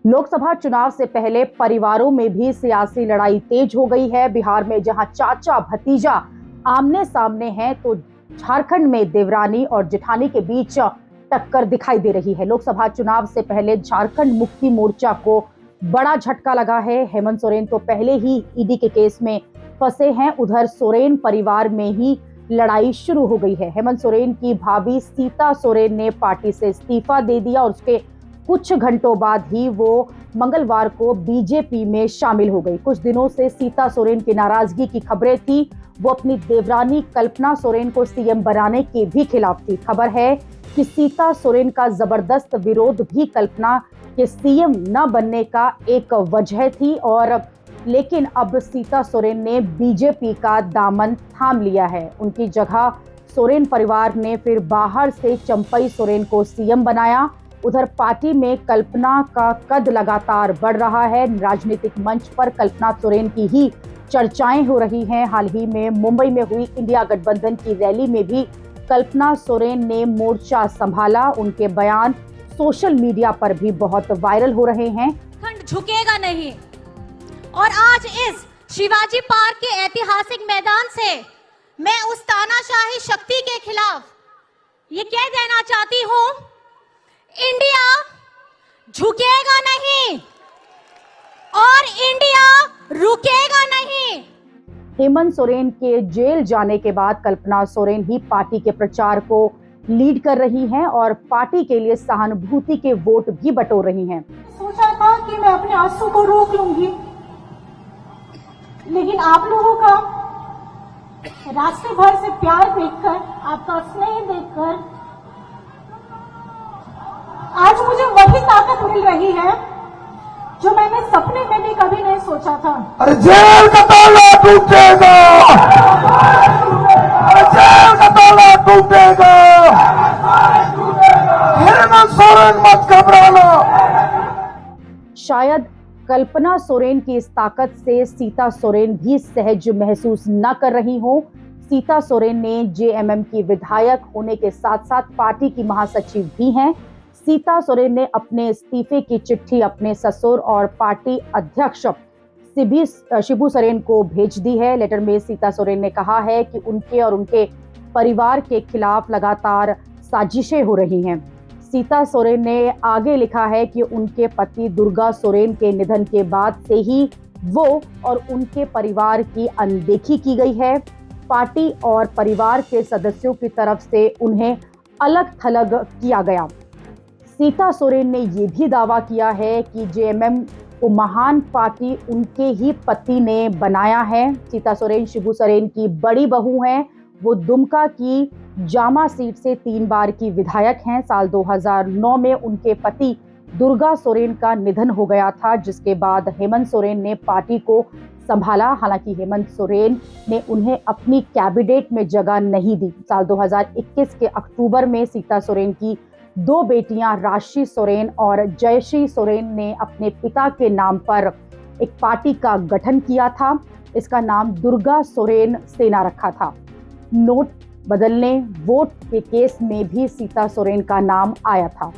लोकसभा चुनाव से पहले परिवारों में भी सियासी लड़ाई तेज हो गई है। बिहार में जहां चाचा भतीजा आमने सामने हैं, तो झारखंड में देवरानी और जेठानी के बीच टक्कर दिखाई दे रही है। लोकसभा चुनाव से पहले झारखंड मुक्ति मोर्चा को बड़ा झटका लगा है। हेमंत सोरेन तो पहले ही ईडी के केस में फंसे हैं। उधर सोरेन परिवार में ही लड़ाई शुरू हो गई है। हेमंत सोरेन की भाभी सीता सोरेन ने पार्टी से इस्तीफा दे दिया और उसके कुछ घंटों बाद ही वो मंगलवार को बीजेपी में शामिल हो गई। कुछ दिनों से सीता सोरेन की नाराजगी की खबरें थी। वो अपनी देवरानी कल्पना सोरेन को सीएम बनाने के भी खिलाफ थी। खबर है कि सीता सोरेन का जबरदस्त विरोध भी कल्पना के सीएम न बनने का एक वजह थी। और लेकिन अब सीता सोरेन ने बीजेपी का दामन थाम लिया है। उनकी जगह सोरेन परिवार ने फिर बाहर से चंपई सोरेन को सीएम बनाया। उधर पार्टी में कल्पना का कद लगातार बढ़ रहा है। राजनीतिक मंच पर कल्पना सोरेन की ही चर्चाएं हो रही हैं। हाल ही में मुंबई में हुई इंडिया गठबंधन की रैली में भी कल्पना सोरेन ने मोर्चा संभाला। उनके बयान सोशल मीडिया पर भी बहुत वायरल हो रहे हैं। खंड झुकेगा नहीं। और आज इस शिवाजी पार्क के ऐतिहासिक मैदान से मैं उस तानाशाही शक्ति के खिलाफ ये कह देना चाहती हूँ, इंडिया झुकेगा नहीं और इंडिया रुकेगा नहीं। हेमंत सोरेन के जेल जाने के बाद कल्पना सोरेन ही पार्टी के प्रचार को लीड कर रही हैं और पार्टी के लिए सहानुभूति के वोट भी बटोर रही हैं। सोचा था कि मैं अपने आंसू को रोक लूंगी, लेकिन आप लोगों का रास्ते भर से प्यार देखकर, आपका स्नेह देखकर आज मुझे वही ताकत मिल रही है जो मैंने सपने में भी कभी नहीं सोचा था। अरे जेल का ताला टूटेगा, अरे जेल का ताला टूटेगा। हेमंत सोरेन मत घबराना। शायद कल्पना सोरेन की इस ताकत से सीता सोरेन भी सहज महसूस न कर रही हो। सीता सोरेन ने जेएमएम की विधायक होने के साथ साथ पार्टी की महासचिव भी हैं। सीता सोरेन ने अपने इस्तीफे की चिट्ठी अपने ससुर और पार्टी अध्यक्ष शिबू सोरेन को भेज दी है। लेटर में सीता सोरेन ने कहा है कि उनके और उनके परिवार के खिलाफ लगातार साजिशें हो रही हैं। सीता सोरेन ने आगे लिखा है कि उनके पति दुर्गा सोरेन के निधन के बाद से ही वो और उनके परिवार की अनदेखी की गई है। पार्टी और परिवार के सदस्यों की तरफ से उन्हें अलग थलग किया गया। सीता सोरेन ने ये भी दावा किया है कि जेएमएम को महान पार्टी उनके ही पति ने बनाया है। सीता सोरेन शिबू सोरेन की बड़ी बहू हैं। वो दुमका की जामा सीट से 3 बार की विधायक हैं। साल 2009 में उनके पति दुर्गा सोरेन का निधन हो गया था, जिसके बाद हेमंत सोरेन ने पार्टी को संभाला। हालांकि हेमंत सोरेन ने उन्हें अपनी कैबिनेट में जगह नहीं दी। साल 2021 के अक्टूबर में सीता सोरेन की 2 बेटियां राशि सोरेन और जयश्री सोरेन ने अपने पिता के नाम पर एक पार्टी का गठन किया था। इसका नाम दुर्गा सोरेन सेना रखा था। नोट बदलने, वोट के केस में भी सीता सोरेन का नाम आया था।